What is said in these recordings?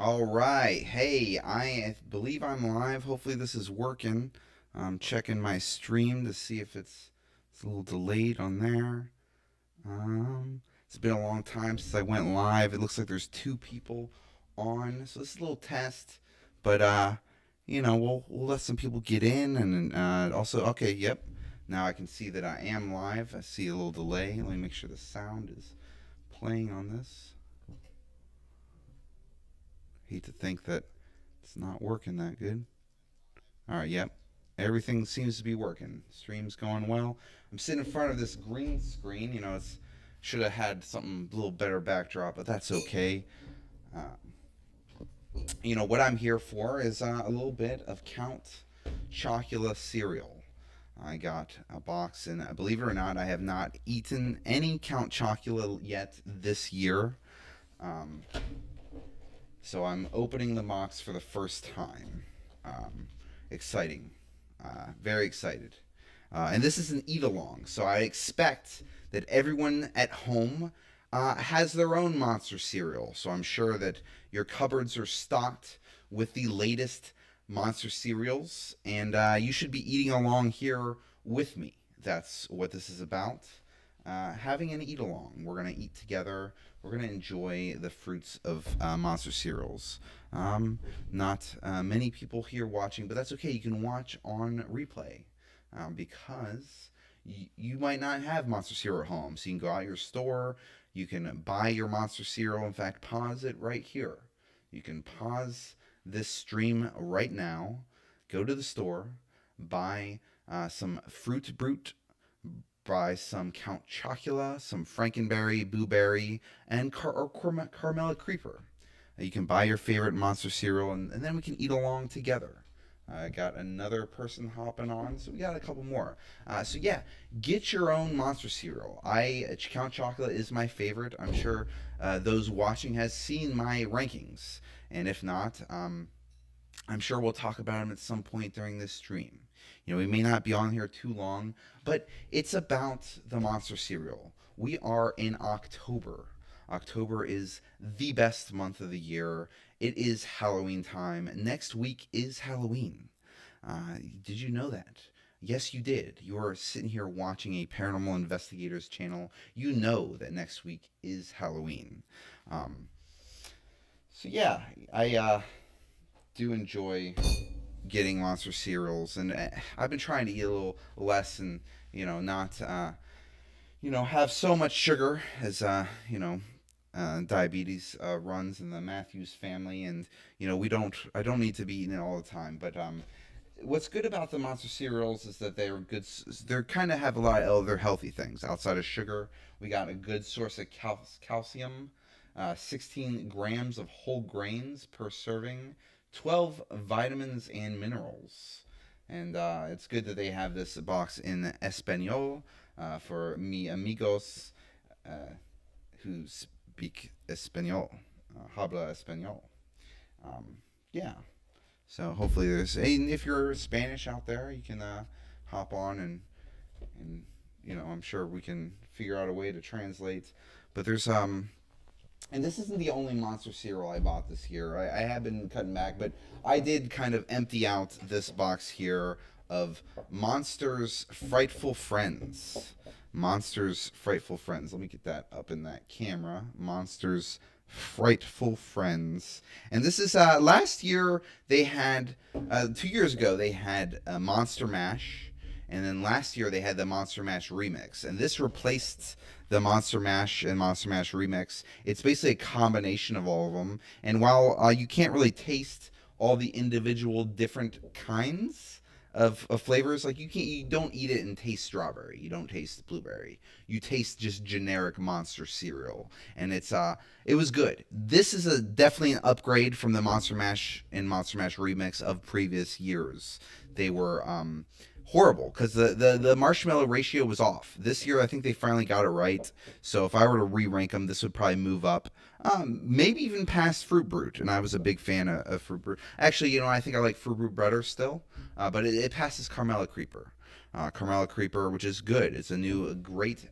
All right. Hey, I believe I'm live. Hopefully this is working. I'm checking my stream to see if it's a little delayed on there. It's been a long time since I went live. It looks like there's two people on, so this is a little test. But we'll let some people get in, and also, okay, yep. Now I can see that I am live. I see a little delay. Let me make sure the sound is playing on this. Hate to think that it's not working that good. All right, yep. Everything seems to be working. Stream's going well. I'm sitting in front of this green screen. It's should have had something a little better backdrop, but that's okay. Uh, what I'm here for is a little bit of Count Chocula cereal. I got a box, and believe it or not, I have not eaten any Count Chocula yet this year. Um, so I'm opening the box for the first time. Exciting. Very excited. And this is an eat along, so I expect that everyone at home has their own monster cereal. So I'm sure that your cupboards are stocked with the latest monster cereals, and you should be eating along here with me. That's what this is about. Having an eat along. We're going to eat together. We're going to enjoy the fruits of monster cereals. Not many people here watching, but that's okay. You can watch on replay because you might not have monster cereal at home. So you can go out your store. You can buy your monster cereal. In fact, pause it right here. You can pause this stream right now. Go to the store. Buy some Fruit Brute, buy some Count Chocula, some Frankenberry, Blueberry, and Carmela Creeper. You can buy your favorite monster cereal, and then we can eat along together. I got another person hopping on, so we got a couple more. So yeah, get your own monster cereal. Count Chocula is my favorite. I'm sure those watching has seen my rankings, and if not, I'm sure we'll talk about them at some point during this stream. We may not be on here too long, but it's about the monster cereal. We are in October. October is the best month of the year. It is Halloween time. Next week is Halloween. Did you know that? Yes, you did. You're sitting here watching a Paranormal Investigators channel. You know that next week is Halloween. Um, so yeah, I do enjoy getting monster cereals, and I've been trying to eat a little less, and not have so much sugar as diabetes runs in the Matthews family, and I don't need to be eating it all the time, but what's good about the monster cereals is that they're good. They're kind of have a lot of other healthy things outside of sugar. We got a good source of calcium, 16 grams of whole grains per serving, 12 vitamins and minerals. And it's good that they have this box in Espanol for mi amigos who speak Espanol, habla Espanol. Yeah. So hopefully if you're Spanish out there, you can hop on and I'm sure we can figure out a way to translate. But there's and this isn't the only monster cereal I bought this year. I have been cutting back, but I did kind of empty out this box here of Monsters Frightful Friends. Monsters Frightful Friends. Let me get that up in that camera. Monsters Frightful Friends. And this is last year they had 2 years ago they had Monster Mash, and then last year they had the Monster Mash remix, and this replaced the Monster Mash and Monster Mash remix. It's basically a combination of all of them, and while you can't really taste all the individual different kinds of flavors, like you don't eat it and taste strawberry, you don't taste blueberry, you taste just generic monster cereal, and it was good. This is definitely an upgrade from the Monster Mash and Monster Mash remix of previous years. They were horrible because the marshmallow ratio was off. This year, I think they finally got it right. So if I were to re-rank them, this would probably move up, maybe even past Fruit Brute. And I was a big fan of Fruit Brute. Actually, I think I like Fruit Brute better still, but it passes Carmela Creeper. Carmela Creeper, which is good. It's a new great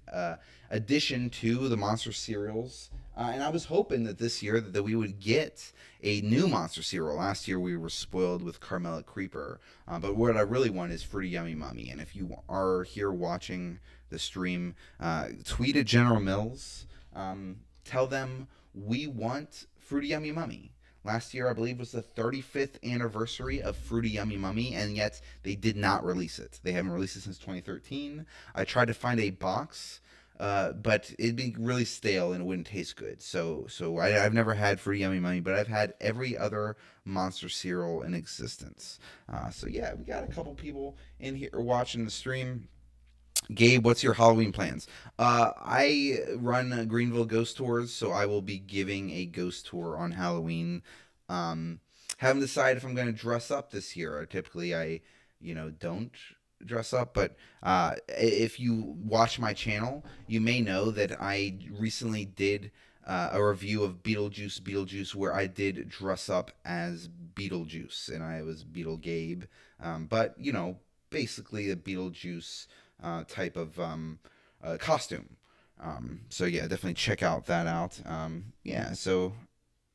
addition to the monster cereals And I was hoping that this year that we would get a new monster cereal. Last year we were spoiled with Carmela Creeper, but what I really want is Fruity Yummy Mummy. And if you are here watching the stream, tweet at General Mills. Tell them we want Fruity Yummy Mummy. Last year, I believe, was the 35th anniversary of Fruity Yummy Mummy, and yet they did not release it. They haven't released it since 2013. I tried to find a box, but it'd be really stale and it wouldn't taste good. I've never had Fruity Yummy Mummy, but I've had every other monster cereal in existence. Yeah, we got a couple people in here watching the stream. Gabe, what's your Halloween plans? I run Greenville Ghost Tours, so I will be giving a ghost tour on Halloween. Haven't decided if I'm going to dress up this year. Typically, don't dress up, but if you watch my channel, you may know that I recently did a review of Beetlejuice, where I did dress up as Beetlejuice, and I was Beetle Gabe. But, basically a Beetlejuice type of costume. Yeah, definitely check that out. Yeah, so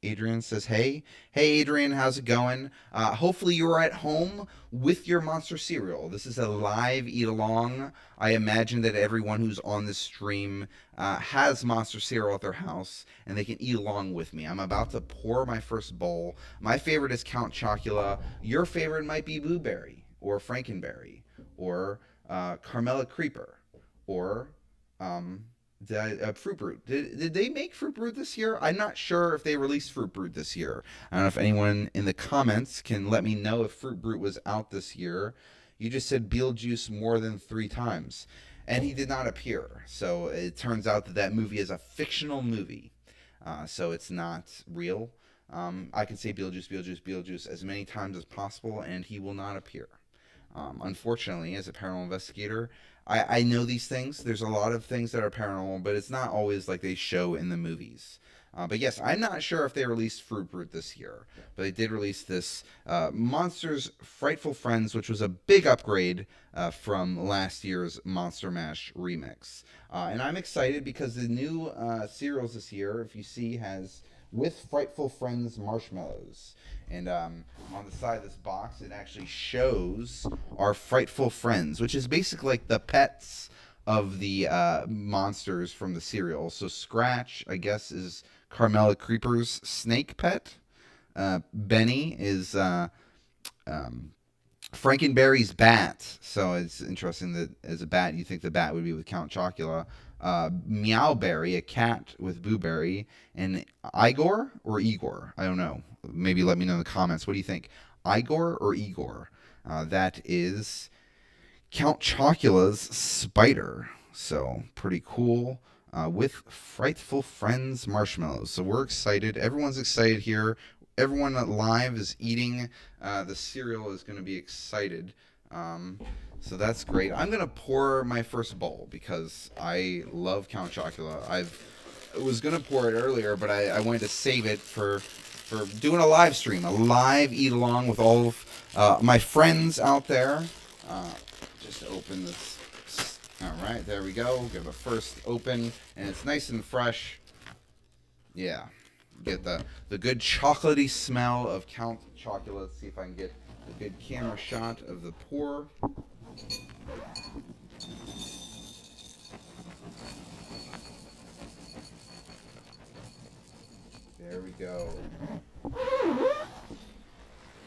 Adrian says, hey, Adrian, how's it going? Hopefully you're at home with your monster cereal. This is a live eat along. I imagine that everyone who's on this stream has monster cereal at their house, and they can eat along with me. I'm about to pour my first bowl. My favorite is Count Chocula. Your favorite might be Blueberry or Frankenberry or Carmela Creeper or Fruit Brute. Did they make Fruit Brute this year? I'm not sure if they released Fruit Brute this year. I don't know if anyone in the comments can let me know if Fruit Brute was out this year. You just said Beetlejuice more than 3 times, and he did not appear. So it turns out that movie is a fictional movie. So it's not real. I can say Beetlejuice as many times as possible, and he will not appear. Unfortunately, as a paranormal investigator, I know these things. There's a lot of things that are paranormal, but it's not always like they show in the movies. But yes, I'm not sure if they released Fruit Brute this year, but they did release this Monsters Frightful Friends, which was a big upgrade from last year's Monster Mash remix. And I'm excited because the new cereals this year, if you see, has with Frightful Friends marshmallows. And on the side of this box, it actually shows our Frightful Friends, which is basically like the pets of the monsters from the cereal. So Scratch, I guess, is Carmela Creeper's snake pet. Benny is Frankenberry's bat. So it's interesting that as a bat, you think the bat would be with Count Chocula. Meowberry, a cat with Booberry, and Igor or Igor? I don't know. Maybe let me know in the comments. What do you think? Igor or Igor? That is Count Chocula's spider. So pretty cool. With Frightful Friends marshmallows. So we're excited. Everyone's excited here. Everyone live is eating. The cereal is going to be excited. So that's great. I'm going to pour my first bowl because I love Count Chocula. I was going to pour it earlier, but I wanted to save it for doing a live stream, a live eat along with all of my friends out there. Just open this. All right, there we go. Give a first open, and it's nice and fresh. Yeah, get the good chocolatey smell of Count Chocula. Let's see if I can get a good camera shot of the pour. There we go.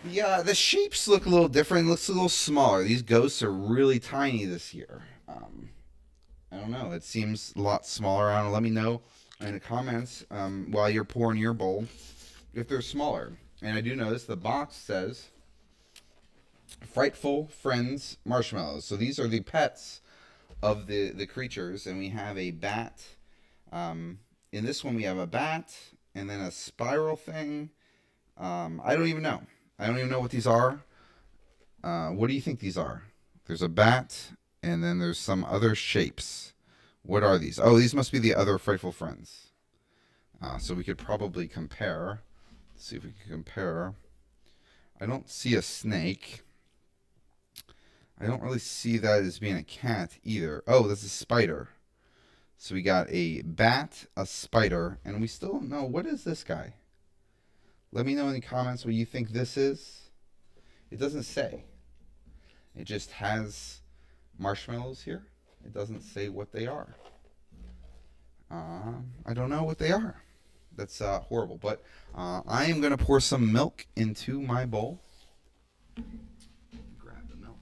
Yeah, the shapes look a little different. It looks a little smaller. These ghosts are really tiny this year. I don't know. It seems a lot smaller. I don't know. Let me know in the comments while you're pouring your bowl if they're smaller. And I do notice the box says Frightful Friends marshmallows. So these are the pets of the creatures, and we have a bat. In this one, we have a bat, and then a spiral thing. I don't even know. I don't even know what these are. What do you think these are? There's a bat, and then there's some other shapes. What are these? Oh, these must be the other Frightful Friends. So we could probably compare. Let's see if we can compare. I don't see a snake. I don't really see that as being a cat either. Oh, that's a spider. So we got a bat, a spider, and we still don't know, what is this guy? Let me know in the comments what you think this is. It doesn't say. It just has marshmallows here. It doesn't say what they are. I don't know what they are. That's horrible. But I am going to pour some milk into my bowl. Grab the milk.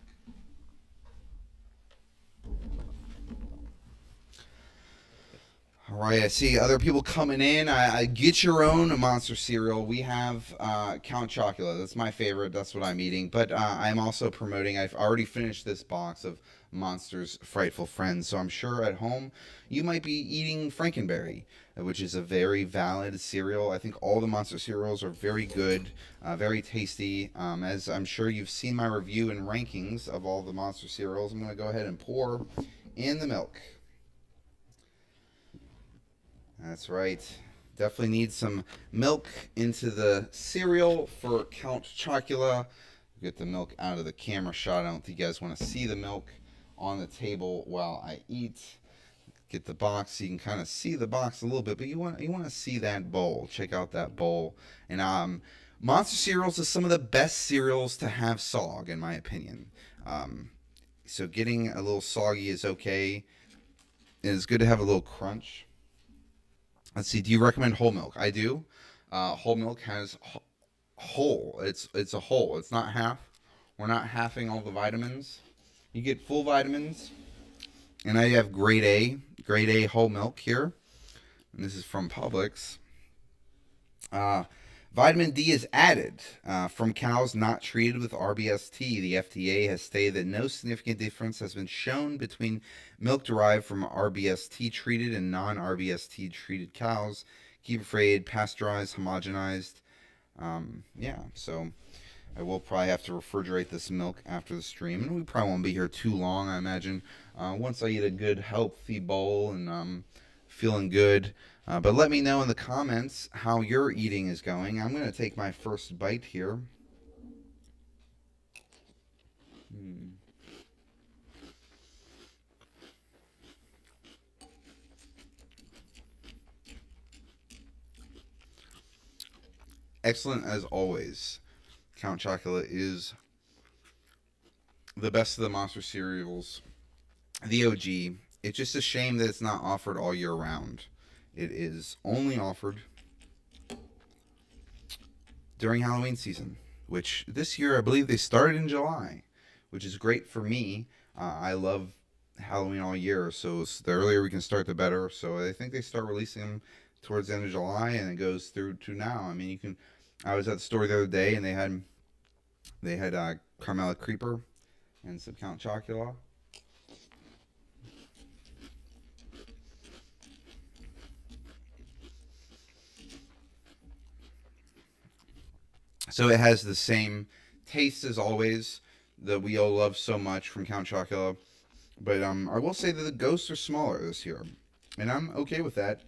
All right, I see other people coming in. I get your own monster cereal. We have Count Chocula. That's my favorite. That's what I'm eating. But I'm also promoting. I've already finished this box of Monster's Frightful Friends. So I'm sure at home you might be eating Frankenberry, which is a very valid cereal. I think all the Monster cereals are very good, very tasty. As I'm sure you've seen my review and rankings of all the Monster cereals, I'm going to go ahead and pour in the milk. That's right. Definitely need some milk into the cereal for Count Chocula. Get the milk out of the camera shot. I don't think you guys want to see the milk on the table while I eat. Get the box so you can kind of see the box a little bit, but you want to see that bowl. Check out that bowl. And Monster cereals is some of the best cereals to have sog, in my opinion. So getting a little soggy is okay. It's good to have a little crunch. Let's see. Do you recommend whole milk? I do. Whole milk has whole. It's a whole. It's not half. We're not halving all the vitamins. You get full vitamins. And I have grade A whole milk here. And this is from Publix. Vitamin D is added from cows not treated with RBST. The FDA has stated that no significant difference has been shown between milk derived from RBST treated and non-RBST treated cows. Keep afraid, pasteurized, homogenized. So I will probably have to refrigerate this milk after the stream. And we probably won't be here too long, I imagine. Once I eat a good, healthy bowl and feeling good. But let me know in the comments how your eating is going. I'm going to take my first bite here. Excellent as always. Count Chocula is the best of the Monster cereals. The OG. It's just a shame that it's not offered all year round. It is only offered during Halloween season, which this year I believe they started in July, which is great for me. I love Halloween all year, so the earlier we can start, the better. So I think they start releasing them towards the end of July, and it goes through to now. I mean, you can. I was at the store the other day, and they had Carmela Creeper and some Count Chocula. So it has the same taste as always that we all love so much from Count Chocula. But I will say that the ghosts are smaller this year. And I'm okay with that.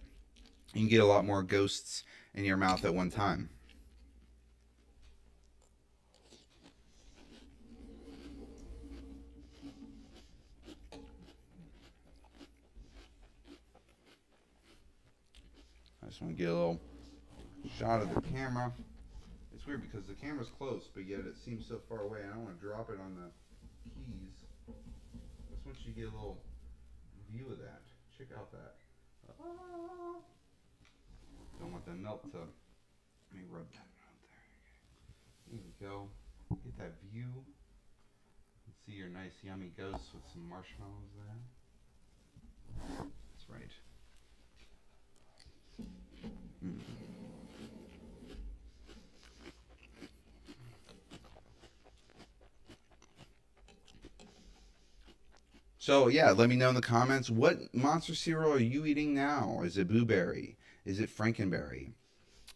You can get a lot more ghosts in your mouth at one time. I just want to get a little shot of the camera. It's weird because the camera's close, but yet it seems so far away. I don't want to drop it on the keys. I just want you to get a little view of that. Check out that. Don't want the milk to. Let me rub that out there. There you go. Get that view. See your nice yummy ghosts with some marshmallows there. That's right. So yeah, let me know in the comments, what monster cereal are you eating now? Is it Blueberry? Is it Frankenberry?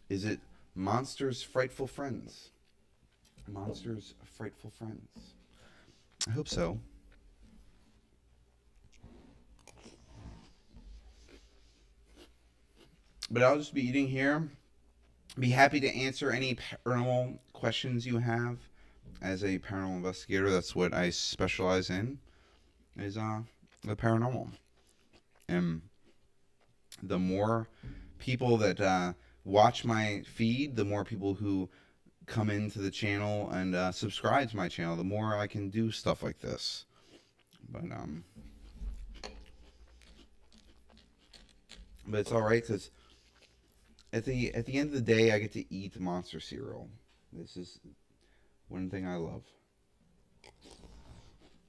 Is it Monster's Frightful Friends? Monster's Frightful Friends. I hope so. But I'll just be eating here. Be happy to answer any paranormal questions you have. As a paranormal investigator, that's what I specialize in, is the paranormal. And The more people that watch my feed, the more people who come into the channel and subscribe to my channel, the more I can do stuff like this. But but it's all right because at the end of the day, I get to eat monster cereal. This is one thing I love.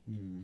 Hmm.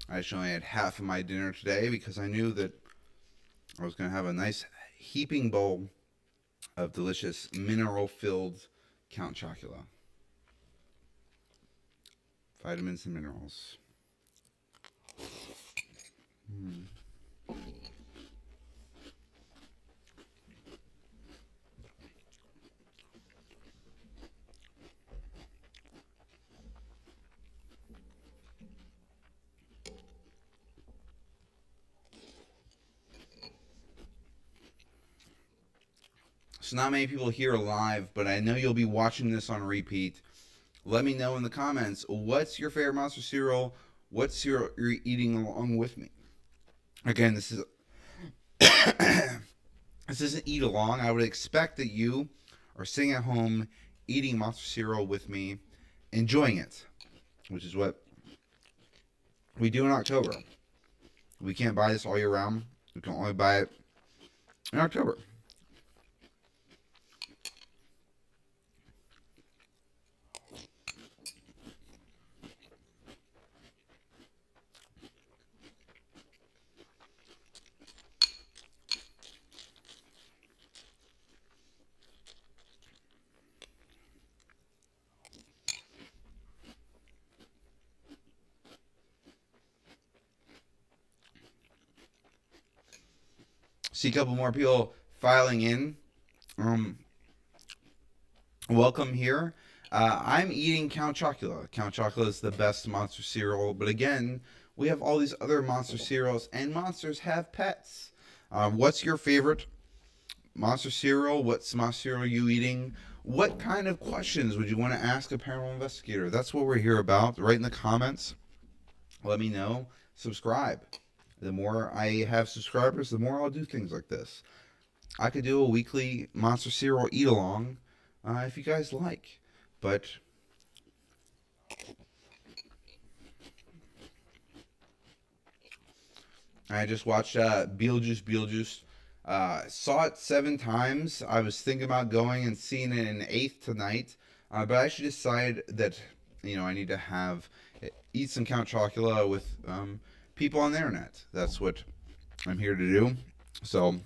I actually only had half of my dinner today because I knew that I was going to have a nice heaping bowl of delicious mineral-filled Count Chocula. Vitamins and minerals. Mm. So not many people here live, but I know you'll be watching this on repeat. Let me know in the comments, what's your favorite monster cereal? What's you're eating along with me? Again, this is this isn't eat along. I would expect that you are sitting at home eating monster cereal with me, enjoying it, which is what we do in October. We can't buy this all year round. We can only buy it in October. See a couple more people filing in. Um, Welcome here. I'm eating Count Chocula. Count Chocula is the best monster cereal, but again, we have all these other monster cereals, and monsters have pets. What's your favorite monster cereal? What's monster cereal are you eating? What kind of questions would you want to ask a paranormal investigator? That's what we're here about. Write in the comments. Let me know. Subscribe. The more I have subscribers, the more I'll do things like this. I could do a weekly monster cereal eat along if you guys like. But I just watched Beetlejuice. Saw it 7 times. I was thinking about going and seeing it an eighth tonight, but I actually decided that I need to have eat some Count Chocula with people on the internet. That's what I'm here to do. So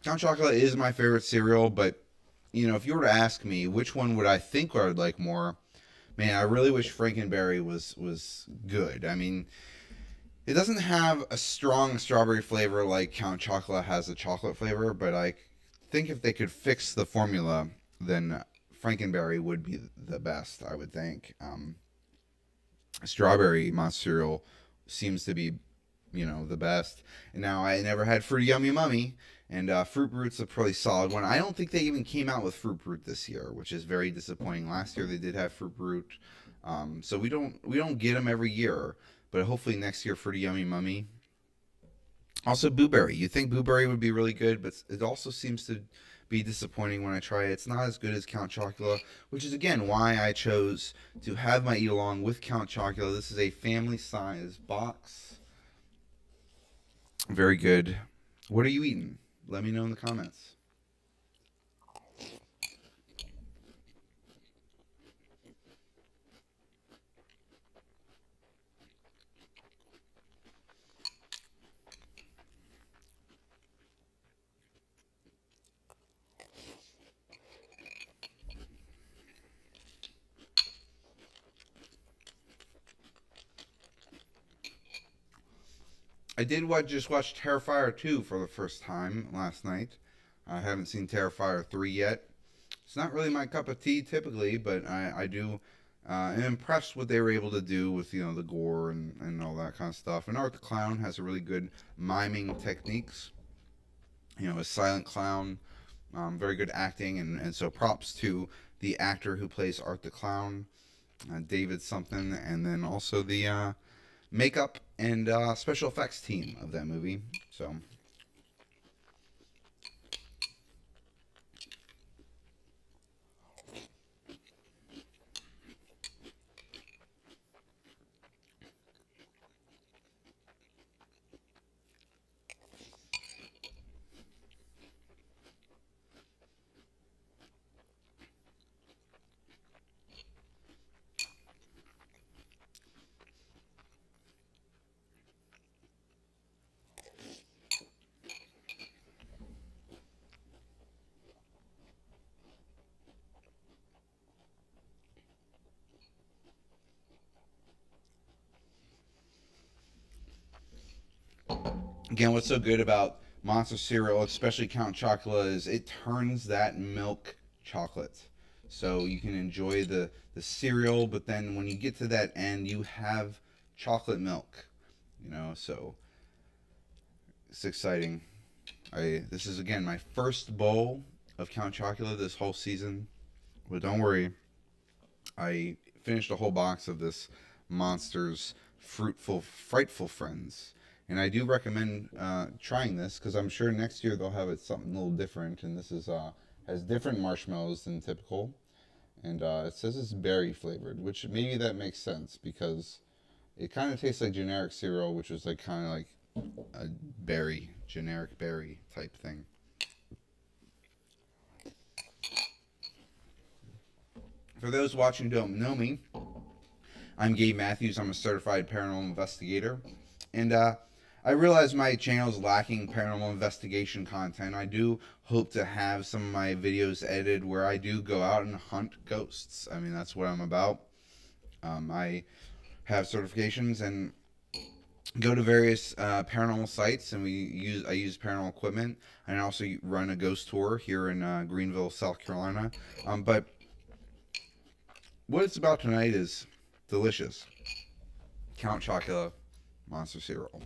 Count Chocula is my favorite cereal, but if you were to ask me which one would I think I would like more, man, I really wish Frankenberry was good. I mean, it doesn't have a strong strawberry flavor like Count Chocula has a chocolate flavor, but I think if they could fix the formula, then Frankenberry would be the best, I would think. Strawberry monster cereal seems to be, the best. And now I never had Fruity Yummy Mummy, and Fruit Brut's a pretty solid one. I don't think they even came out with Fruit Brute this year, which is very disappointing. Last year they did have Fruit Brute, so we don't get them every year. But hopefully next year, Fruity Yummy Mummy. Also, Blueberry. You think Blueberry would be really good, but it also seems to be disappointing when I try it. It's not as good as Count Chocula, which is again why I chose to have my eat along with Count Chocula. This is a family size box. Very good. What are you eating? Let me know in the comments. I did just watch Terrifier 2 for the first time last night. I haven't seen Terrifier 3 yet. It's not really my cup of tea typically, but I do am impressed what they were able to do with the gore and all that kind of stuff. And Art the Clown has a really good miming techniques. A silent clown, very good acting, and so props to the actor who plays Art the Clown, David something, and then also the makeup and special effects team of that movie. So again, what's so good about Monster cereal, especially Count Chocula, is it turns that milk chocolate. So you can enjoy the cereal, but then when you get to that end, you have chocolate milk. So it's exciting. This is again my first bowl of Count Chocula this whole season, but don't worry, I finished a whole box of this Monsters Fruitful Frightful Friends. And I do recommend trying this because I'm sure next year they'll have it something a little different. And this is has different marshmallows than typical, and it says it's berry flavored, which maybe that makes sense because it kind of tastes like generic cereal, which is like kind of like a generic berry type thing. For those watching who don't know me, I'm Gabe Matthews. I'm a certified paranormal investigator, and I realize my channel is lacking paranormal investigation content. I do hope to have some of my videos edited where I do go out and hunt ghosts. I mean, that's what I'm about. I have certifications and go to various paranormal sites, and I use paranormal equipment. And I also run a ghost tour here in Greenville, South Carolina. But what it's about tonight is delicious. Count Chocula Monster Cereal.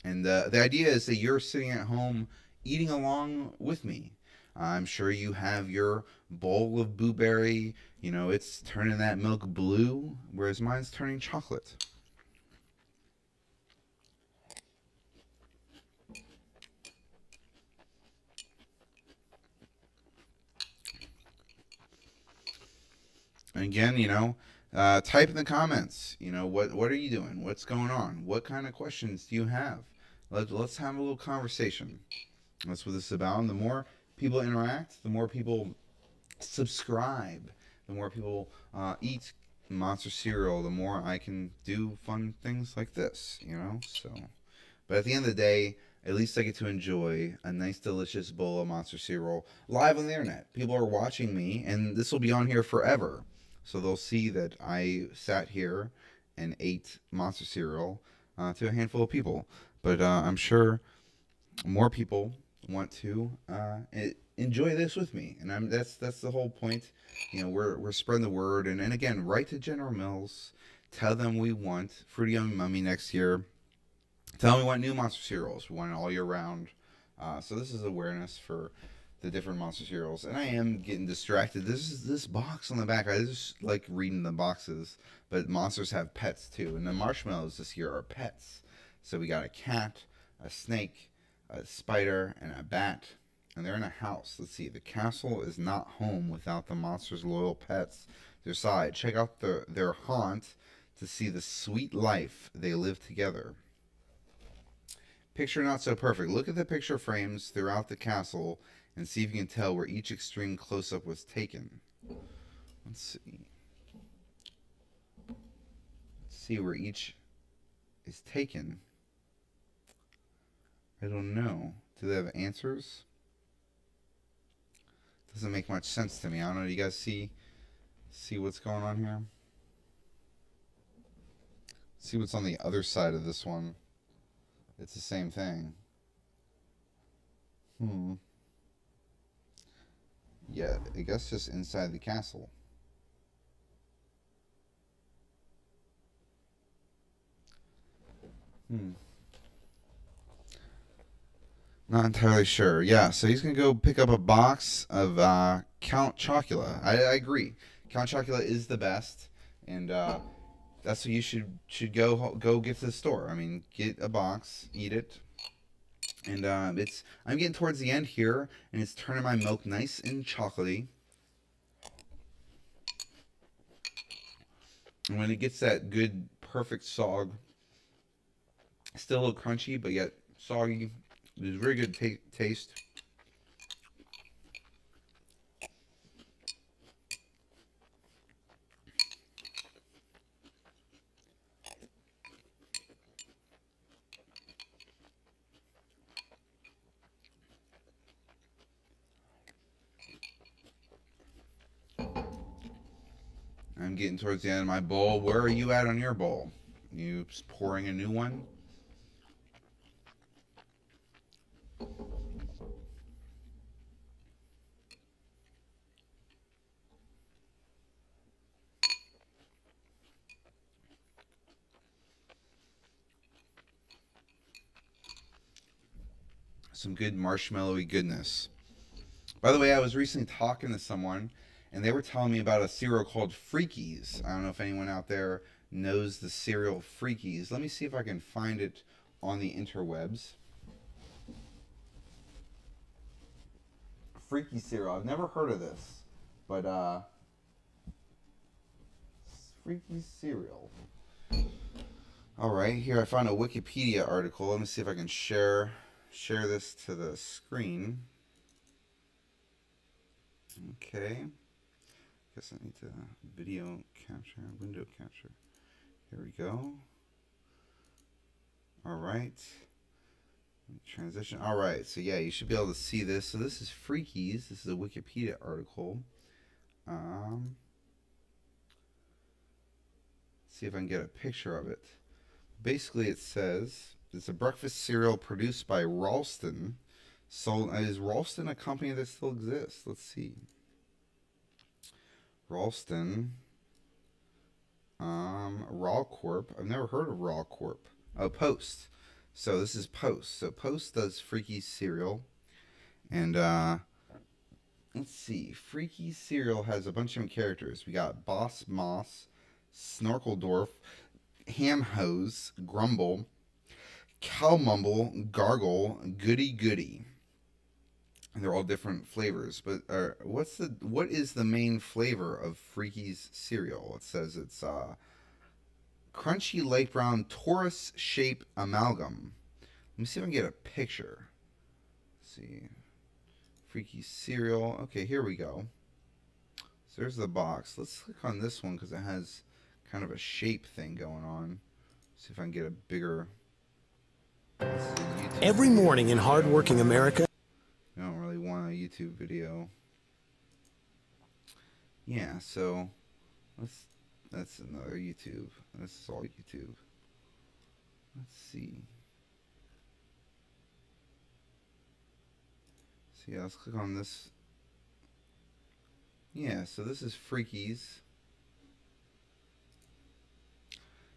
And the idea is that you're sitting at home eating along with me. I'm sure you have your bowl of blueberry. It's turning that milk blue, whereas mine's turning chocolate. And again, type in the comments. What are you doing? What's going on? What kind of questions do you have? Let's have a little conversation. That's what this is about. And the more people interact, the more people subscribe, the more people eat Monster cereal, the more I can do fun things like this. So, but at the end of the day, at least I get to enjoy a nice, delicious bowl of Monster cereal live on the internet. People are watching me, and this will be on here forever. So they'll see that I sat here and ate Monster cereal to a handful of people. But I'm sure more people want to enjoy this with me, and that's the whole point. We're spreading the word, and again, write to General Mills, tell them we want Fruity Yummy Mummy next year. Tell them we want new Monster cereals. We want it all year round. So this is awareness for the different Monster cereals, and I am getting distracted. This box on the back. I just like reading the boxes, but monsters have pets too, and the marshmallows this year are pets. So we got a cat, a snake, a spider, and a bat. And they're in a house. Let's see. The castle is not home without the monster's loyal pets to their side. Check out their haunt to see the sweet life they live together. Picture not so perfect. Look at the picture frames throughout the castle and see if you can tell where each extreme close-up was taken. Let's see. Let's see where each is taken. I don't know. Do they have answers? Doesn't make much sense to me. I don't know. Do you guys see what's going on here? See what's on the other side of this one. It's the same thing. Hmm. Yeah, I guess just inside the castle. Hmm. Not entirely sure. Yeah, so he's gonna go pick up a box of Count Chocula. I agree. Count Chocula is the best, and that's what you should go get to the store. I mean, get a box, eat it, and it's I'm getting towards the end here, and it's turning my milk nice and chocolatey. And when it gets that good, perfect sog, still a little crunchy, but yet soggy. It's very good taste. I'm getting towards the end of my bowl. Where are you at on your bowl? You pouring a new one? Some good marshmallowy goodness. By the way, I was recently talking to someone, and they were telling me about a cereal called Freakies. I don't know if anyone out there knows the cereal Freakies. Let me see if I can find it on the interwebs. Freaky cereal. I've never heard of this, but Freaky cereal. All right, here I found a Wikipedia article. Let me see if I can share this to the screen. Okay. Guess I need to video capture, window capture. Here we go. All right. Transition. All right. So yeah, you should be able to see this. So this is Freakies. This is a Wikipedia article. See if I can get a picture of it. Basically, it says it's a breakfast cereal produced by Ralston. So is Ralston a company that still exists? Let's see. Ralston. Raw Corp. I've never heard of Raw Corp. Oh, Post. So this is Post. So Post does Freaky cereal. And let's see. Freaky cereal has a bunch of different characters. We got Boss Moss, Snorkeldorf, Ham Hose, Grumble, Cow Mumble, Gargle, Goody Goody. And they're all different flavors. But what is the main flavor of Freaky's cereal? It says it's crunchy light brown torus shape amalgam. Let me see if I can get a picture. Let's see. Freaky cereal. Okay, here we go. So there's the box. Let's click on this one because it has kind of a shape thing going on. See if I can get a bigger. Every morning in hardworking America. I don't really want a YouTube video. Yeah, so that's another YouTube. This is all YouTube. Let's see. So yeah, let's click on this. Yeah, so this is Freakies.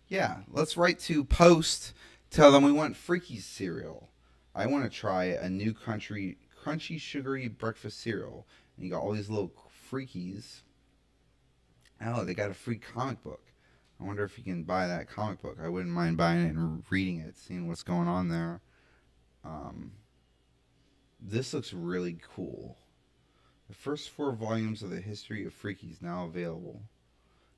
Yeah, let's write to Post. Tell them we want Freakies cereal. I want to try a new crunchy sugary breakfast cereal. And you got all these little Freakies. Oh, they got a free comic book. I wonder if you can buy that comic book. I wouldn't mind buying it and reading it, seeing what's going on there. This looks really cool. The first 4 volumes of the history of Freakies now available.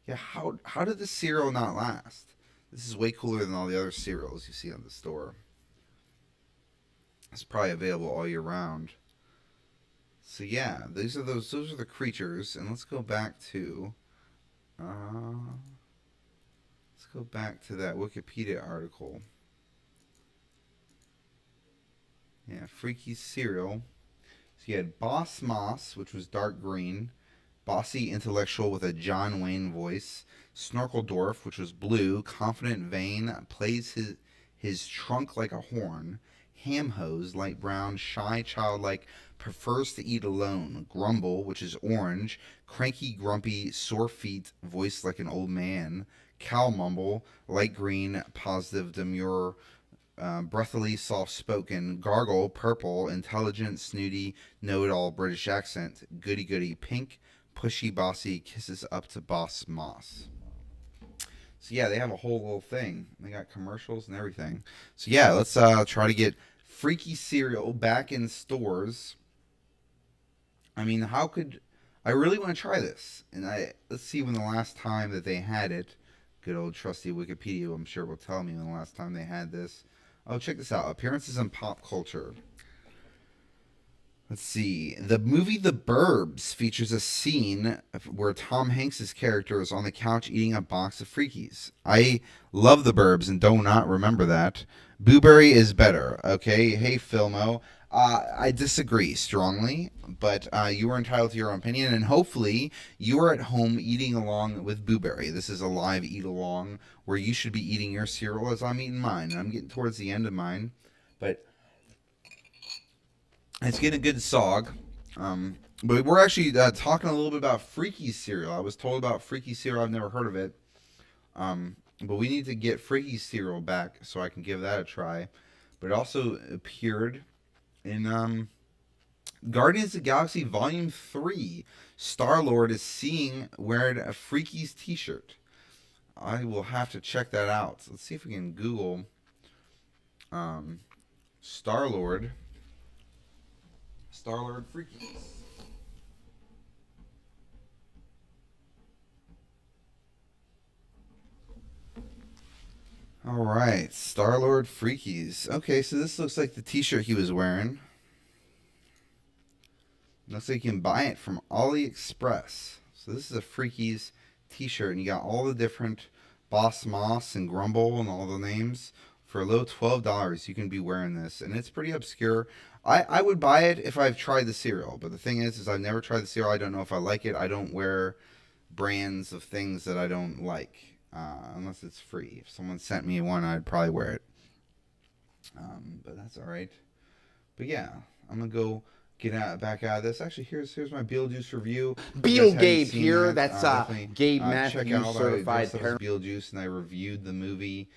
Yeah, how did the cereal not last? This is way cooler than all the other cereals you see on the store. It's probably available all year round. So yeah, those are the creatures, and let's go back to that Wikipedia article. Yeah, Freaky cereal. So you had Boss Moss, which was dark green, bossy intellectual with a John Wayne voice. Snorkeldorf, which was blue, confident, vain, plays his trunk like a horn, ham hose, light brown, shy, childlike, prefers to eat alone, grumble, which is orange, cranky, grumpy, sore feet, voice like an old man, cow mumble, light green, positive, demure, breathily, soft-spoken, gargle, purple, intelligent, snooty, know-it-all, British accent, goody-goody, pink, pushy, bossy, kisses up to Boss Moss. So yeah, they have a whole little thing. They got commercials and everything. So yeah, let's try to get Freaky cereal back in stores. I mean, how could I really want to try this? And let's see when the last time that they had it. Good old trusty Wikipedia, I'm sure will tell me when the last time they had this. Oh, check this out. Appearances in pop culture. Let's see. The movie The Burbs features a scene where Tom Hanks' character is on the couch eating a box of Freakies. I love The Burbs and do not remember that. Blueberry is better. Okay. Hey, Filmo. I disagree strongly, but you are entitled to your own opinion, and hopefully you are at home eating along with Blueberry. This is a live eat along where you should be eating your cereal as I'm eating mine. I'm getting towards the end of mine, but it's getting a good sog. But we're actually talking a little bit about Freaky cereal. I was told about Freaky cereal. I've never heard of it. But we need to get Freaky cereal back so I can give that a try. But it also appeared in Guardians of the Galaxy Volume 3. Star-Lord is seen wearing a Freaky's t-shirt. I will have to check that out. Let's see if we can Google Star-Lord. Star-Lord Freakies. Alright, Star-Lord Freakies. Okay, so this looks like the t-shirt he was wearing. Looks like you can buy it from AliExpress. So this is a Freakies t-shirt, and you got all the different Boss Moss and Grumble and all the names. For a low $12, you can be wearing this, and it's pretty obscure. I would buy it if I've tried the cereal, but the thing is I've never tried the cereal. I don't know if I like it. I don't wear brands of things that I don't like, unless it's free. If someone sent me one, I'd probably wear it. But that's all right. But yeah, I'm gonna go get back out of this. Actually, here's my Beetlejuice review. Beetle Gabe here. That, That's Gabe Matthews, check out certified Beetlejuice, and I reviewed the movie.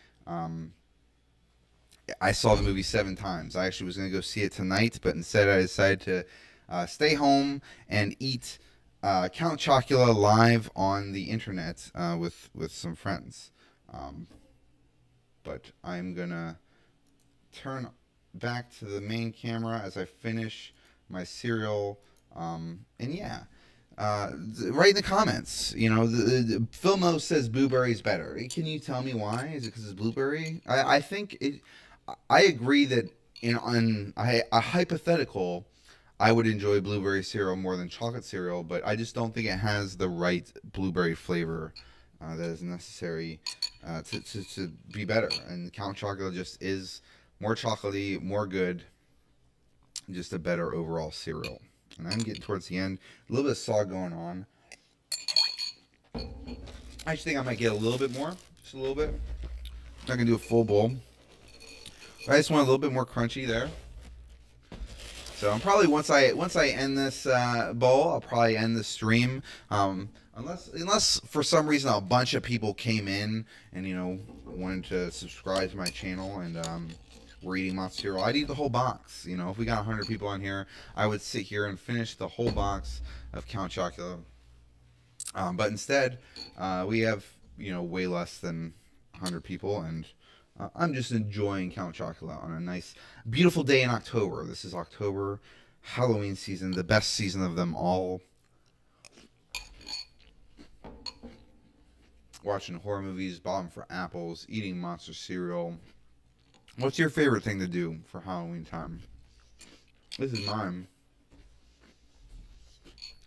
I saw the movie 7 times. I actually was going to go see it tonight, but instead I decided to stay home and eat Count Chocula live on the internet with some friends. But I'm going to turn back to the main camera as I finish my cereal. And yeah, write in the comments. You know, the Filmo says blueberry's better. Can you tell me why? Is it because it's blueberry? I think it... I agree that on a hypothetical, I would enjoy blueberry cereal more than chocolate cereal, but I just don't think it has the right blueberry flavor that is necessary to be better. And Count Chocula just is more chocolatey, more good, just a better overall cereal. And I'm getting towards the end. A little bit of sog going on. I just think I might get a little bit more, just a little bit. I'm not gonna do a full bowl. I just want a little bit more crunchy there. So I'm probably once I end this bowl, I'll probably end the stream. Unless for some reason a bunch of people came in and wanted to subscribe to my channel and were eating monster cereal, I'd eat the whole box. If we got 100 people on here, I would sit here and finish the whole box of Count Chocula. But instead, we have way less than 100 people, and I'm just enjoying Count Chocula on a nice, beautiful day in October. This is October, Halloween season, the best season of them all. Watching horror movies, bottom for apples, eating monster cereal. What's your favorite thing to do for Halloween time? This is mine.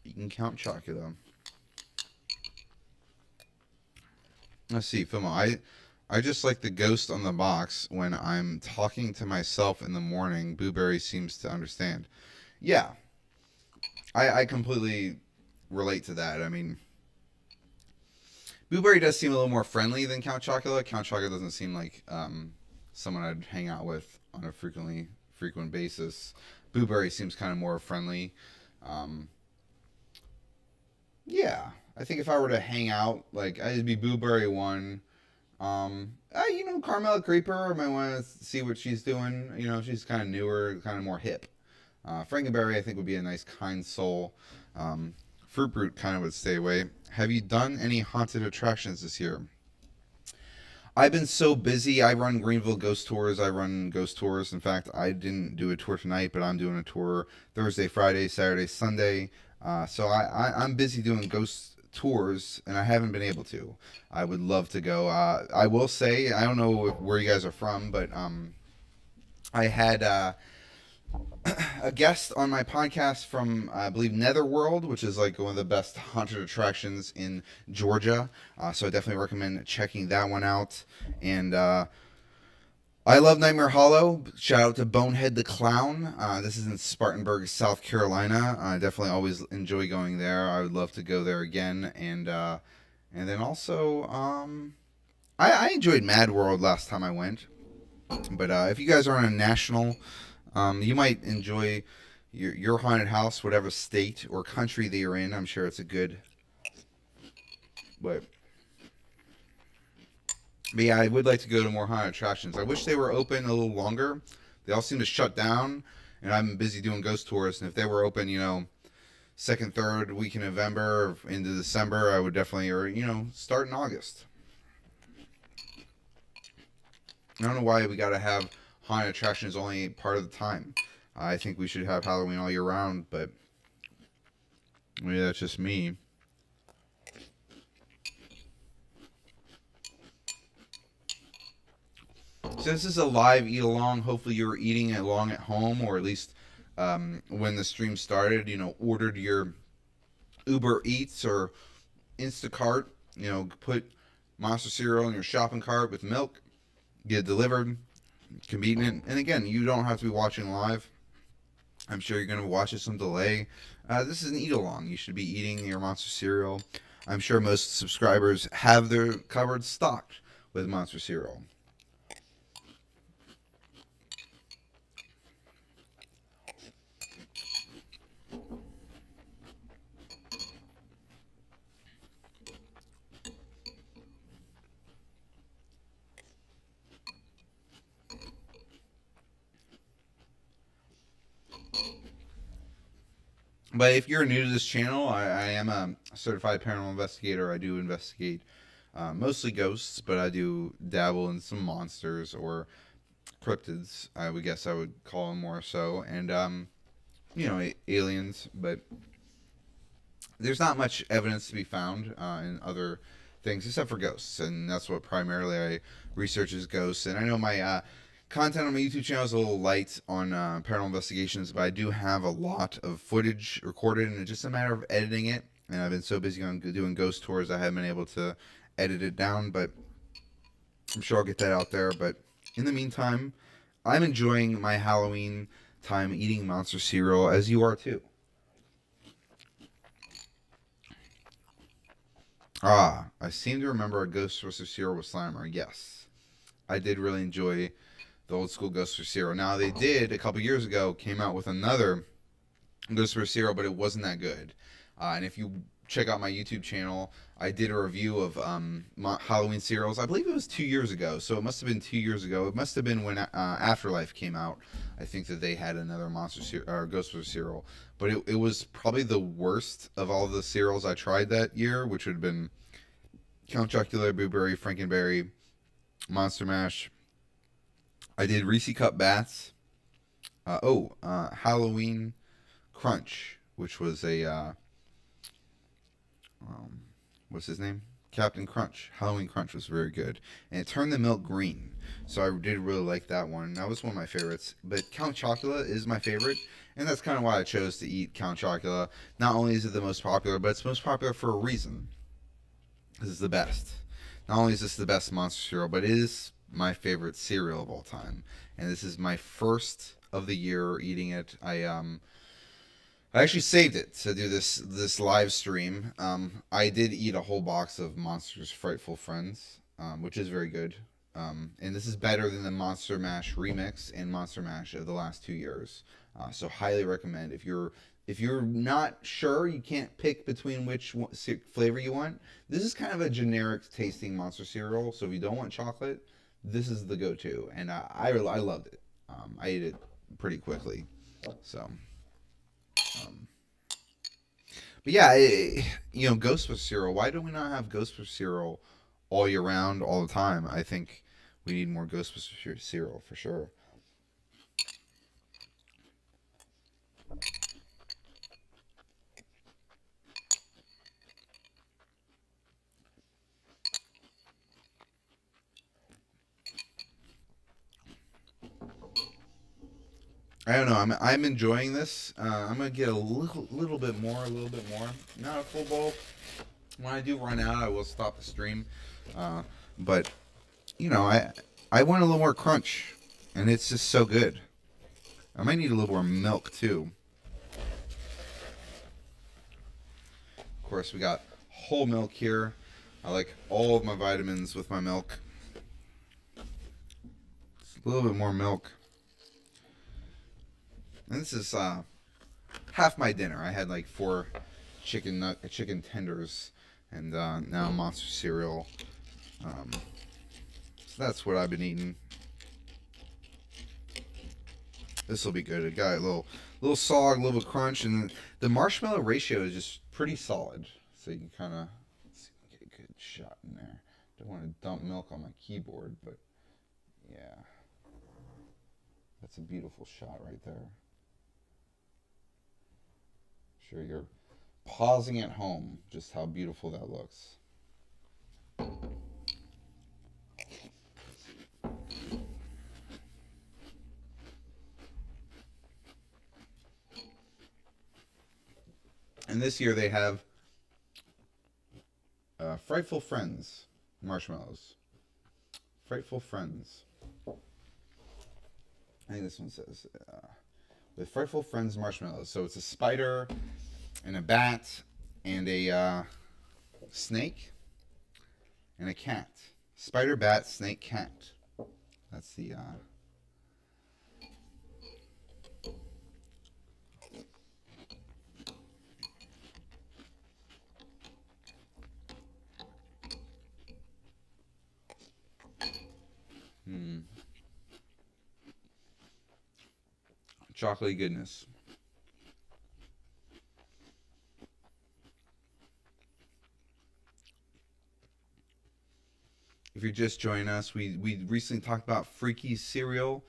Eating Count Chocula. Let's see, Filmo. I just like the ghost on the box when I'm talking to myself in the morning. Blueberry seems to understand. Yeah, I completely relate to that. I mean, Blueberry does seem a little more friendly than Count Chocula. Count Chocula doesn't seem like someone I'd hang out with on a frequent basis. Blueberry seems kind of more friendly. Yeah, I think if I were to hang out, like I'd be Blueberry one. Carmela Creeper, I might want to see what she's doing. She's kind of newer, kind of more hip. Frankenberry, I think, would be a nice, kind soul. Fruit Brute kind of would stay away. Have you done any haunted attractions this year? I've been so busy. I run Greenville ghost tours. I run ghost tours. In fact, I didn't do a tour tonight, but I'm doing a tour Thursday, Friday, Saturday, Sunday. So I'm busy doing ghost tours, and I haven't been able to. I would love to go. I will say, I don't know where you guys are from, but I had a guest on my podcast from, I believe, Netherworld, which is like one of the best haunted attractions in Georgia. So I definitely recommend checking that one out. And I love Nightmare Hollow. Shout out to Bonehead the Clown. This is in Spartanburg, South Carolina. I definitely always enjoy going there. I would love to go there again. And then also, I enjoyed Mad World last time I went. But if you guys are on a national, you might enjoy your haunted house, whatever state or country that you're in. I'm sure it's a good. But yeah, I would like to go to more haunted attractions. I wish they were open a little longer. They all seem to shut down, and I'm busy doing ghost tours. And if they were open, second, third week in November into December, I would definitely, or start in August. I don't know why we gotta have haunted attractions only part of the time. I think we should have Halloween all year round, but maybe that's just me. So this is a live eat along. Hopefully you were eating along at home, or at least when the stream started, ordered your Uber Eats or Instacart. Put Monster cereal in your shopping cart with milk, get it delivered, convenient. And again, you don't have to be watching live. I'm sure you're going to watch it some delay. This is an eat along. You should be eating your Monster cereal. I'm sure most subscribers have their cupboards stocked with Monster cereal. But if you're new to this channel, I am a certified paranormal investigator. I do investigate mostly ghosts, but I do dabble in some monsters or cryptids. I would guess I would call them more so, and aliens. But there's not much evidence to be found in other things except for ghosts, and that's what primarily I research is ghosts. And I know my content on my YouTube channel is a little light on paranormal investigations, but I do have a lot of footage recorded, and it's just a matter of editing it. And I've been so busy on doing ghost tours, I haven't been able to edit it down, but I'm sure I'll get that out there. But in the meantime, I'm enjoying my Halloween time eating Monster cereal, as you are too. I seem to remember a ghost roasted cereal with Slimer. Yes, I did really enjoy the old school Ghost for cereal. Now they did a couple years ago came out with another Ghost for cereal, but it wasn't that good. And if you check out my YouTube channel, I did a review of Halloween cereals. I believe it was 2 years ago, so it must have been 2 years ago. It must have been when Afterlife came out. I think that they had another Ghost for cereal, but it was probably the worst of all the cereals I tried that year, which would have been Count Chocula, Blueberry, Frankenberry, Monster Mash. I did Reese Cup Bats. Halloween Crunch, which was a what's his name? Captain Crunch. Halloween Crunch was very good, and it turned the milk green. So I did really like that one. That was one of my favorites. But Count Chocula is my favorite, and that's kind of why I chose to eat Count Chocula. Not only is it the most popular, but it's most popular for a reason. This is the best. Not only is this the best monster cereal, but it is my favorite cereal of all time. And this is my first of the year eating it. I actually saved it to do this live stream. I did eat a whole box of Monsters Frightful Friends, which is very good. And this is better than the Monster Mash remix and Monster Mash of the last 2 years. So highly recommend. If you're not sure, you can't pick between which flavor you want. This is kind of a generic tasting monster cereal. So if you don't want chocolate, this is the go-to. And I loved it. I ate it pretty quickly. So, but yeah, Ghostbusters cereal. Why do we not have Ghostbusters cereal all year round, all the time? I think we need more Ghostbusters cereal for sure. I don't know. I'm enjoying this. I'm gonna get a little bit more. Not a full bowl. When I do run out, I will stop the stream. But I want a little more crunch, and it's just so good. I might need a little more milk too. Of course, we got whole milk here. I like all of my vitamins with my milk. Just a little bit more milk. And this is half my dinner. I had like 4 chicken tenders, and now monster cereal. So that's what I've been eating. This will be good. It got a little solid, a little bit crunch, and the marshmallow ratio is just pretty solid. So you can kind of get a good shot in there. Don't want to dump milk on my keyboard, but yeah, that's a beautiful shot right there. Sure you're pausing at home just how beautiful that looks. And this year they have Frightful Friends marshmallows. Frightful Friends. I think this one says with Frightful Friends marshmallows. So it's a spider and a bat and a snake and a cat. Spider, bat, snake, cat. That's the chocolatey goodness. If you're just joining us, we recently talked about Freaky cereal.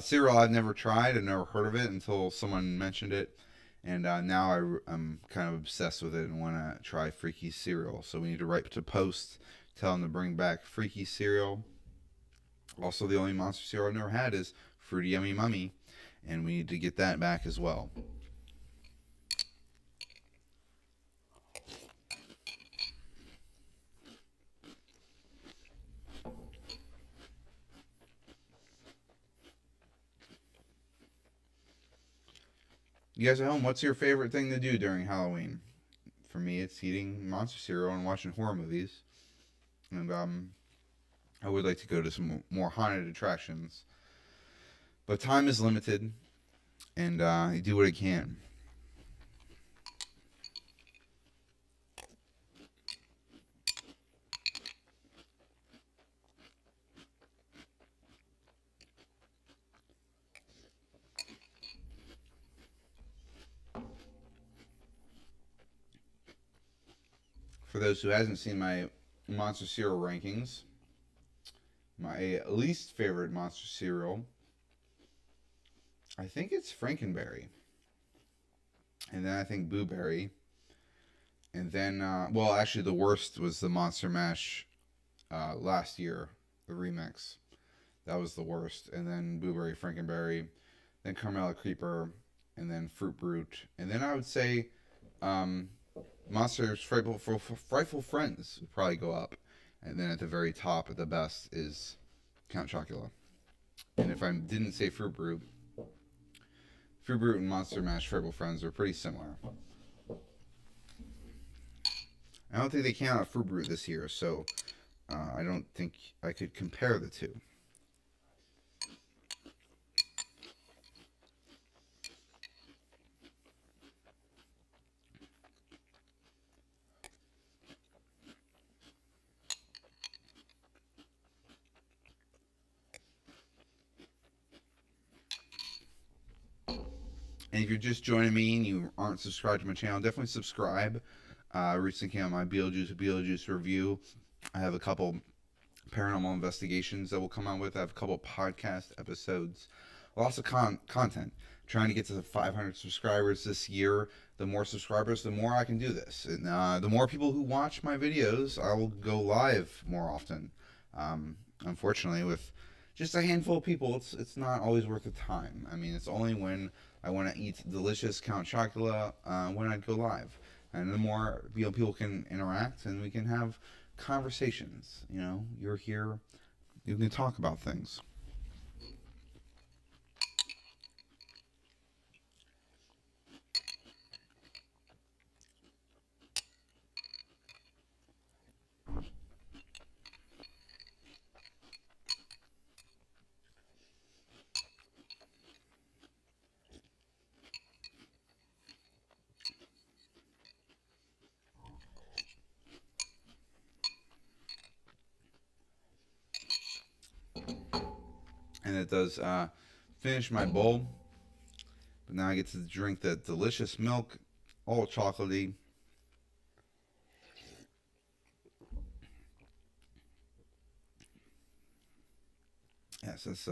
Cereal I've never tried. I've never heard of it until someone mentioned it. And now I'm kind of obsessed with it and want to try Freaky cereal. So we need to write to Post, tell them to bring back Freaky cereal. Also, the only monster cereal I've never had is Fruity Yummy Mummy. And we need to get that back as well. You guys at home, what's your favorite thing to do during Halloween? For me, it's eating monster cereal and watching horror movies. And I would like to go to some more haunted attractions. But time is limited, and I do what I can. For those who hasn't seen my monster cereal rankings, my least favorite monster cereal, I think it's Frankenberry. And then I think Blueberry. And then, well, actually the worst was the Monster Mash last year, the remix. That was the worst. And then Blueberry, Frankenberry, then Carmella Creeper, and then Fruit Brute. And then I would say Monster's Frightful Friends would probably go up. And then at the very top, at the best, is Count Chocula. And if I didn't say Fruit Brute and Monster Mash Frightful Friends are pretty similar. I don't think they came out Fruit Brute this year, so I don't think I could compare the two. And if you're just joining me and you aren't subscribed to my channel, definitely subscribe. Recently came out my Beetlejuice review. I have a couple paranormal investigations that will come out with. I have a couple podcast episodes. Lots of content. Trying to get to the 500 subscribers this year. The more subscribers, the more I can do this. And the more people who watch my videos, I will go live more often. Unfortunately, with just a handful of people, it's not always worth the time. I mean, it's only when I want to eat delicious Count Chocula when I go live. And the more people can interact and we can have conversations. You're here, you can talk about things. And it does finish my bowl. But now I get to drink that delicious milk, all chocolatey. Yes, that's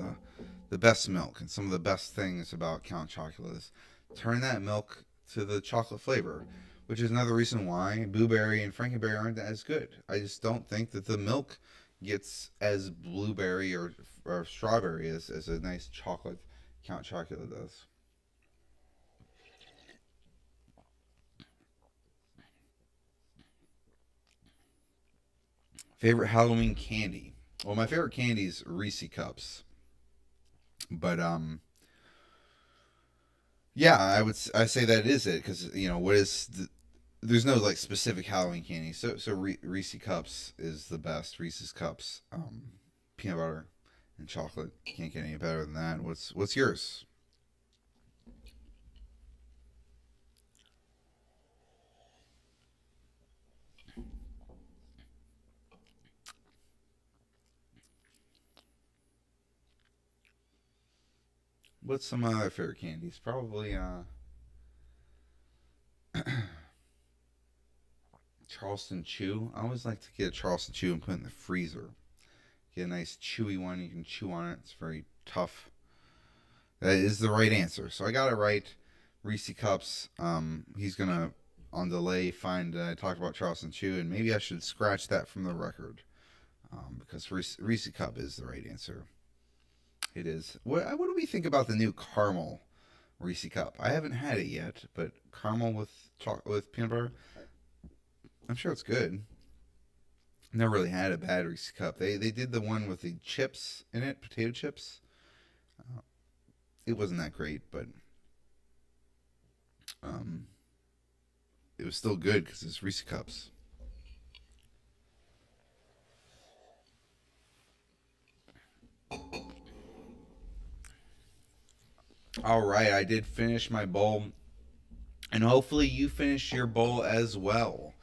the best milk. And some of the best things about Count Chocula is turn that milk to the chocolate flavor, which is another reason why blueberry and frankenberry aren't as good. I just don't think that the milk gets as blueberry or strawberry as a nice chocolate Count Chocula does. Favorite Halloween candy? Well, my favorite candy is Reese Cups. But yeah, I say that is it because what is there's no like specific Halloween candy. So Reese Cups is the best. Reese's Cups, peanut butter and chocolate. Can't get any better than that. What's yours? What's some other favorite candies? Probably Charleston Chew. I always like to get a Charleston Chew and put it in the freezer. Get a nice chewy one. You can chew on it. It's very tough. That is the right answer. So I got it right. Reese Cups. He's gonna on delay find I talked about Charleston Chew, and maybe I should scratch that from the record because Reese Cup is the right answer. It is. What do we think about the new caramel Reese Cup? I haven't had it yet, but caramel with peanut butter. I'm sure it's good. Never really had a bad Reese Cup. They did the one with the chips in it, potato chips. It wasn't that great, but it was still good because it's Reese Cups. All right, I did finish my bowl, and hopefully you finished your bowl as well.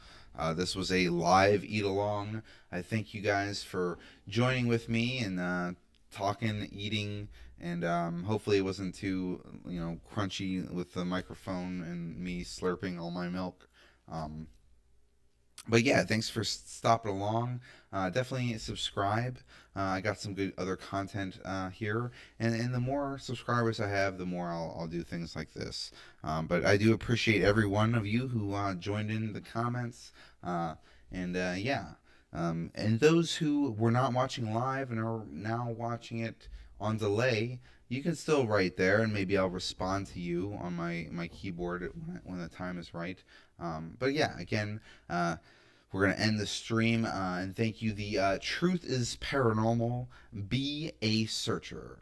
This was a live eat along. I thank you guys for joining with me and talking, eating, and hopefully it wasn't too crunchy with the microphone and me slurping all my milk. But yeah, thanks for stopping along. Definitely subscribe. I got some good other content here, and the more subscribers I have, the more I'll do things like this. But I do appreciate every one of you who joined in the comments, yeah. And those who were not watching live and are now watching it on delay, you can still write there, and maybe I'll respond to you on my keyboard when the time is right. But yeah, again, we're going to end the stream, and thank you. The truth is paranormal. Be a searcher.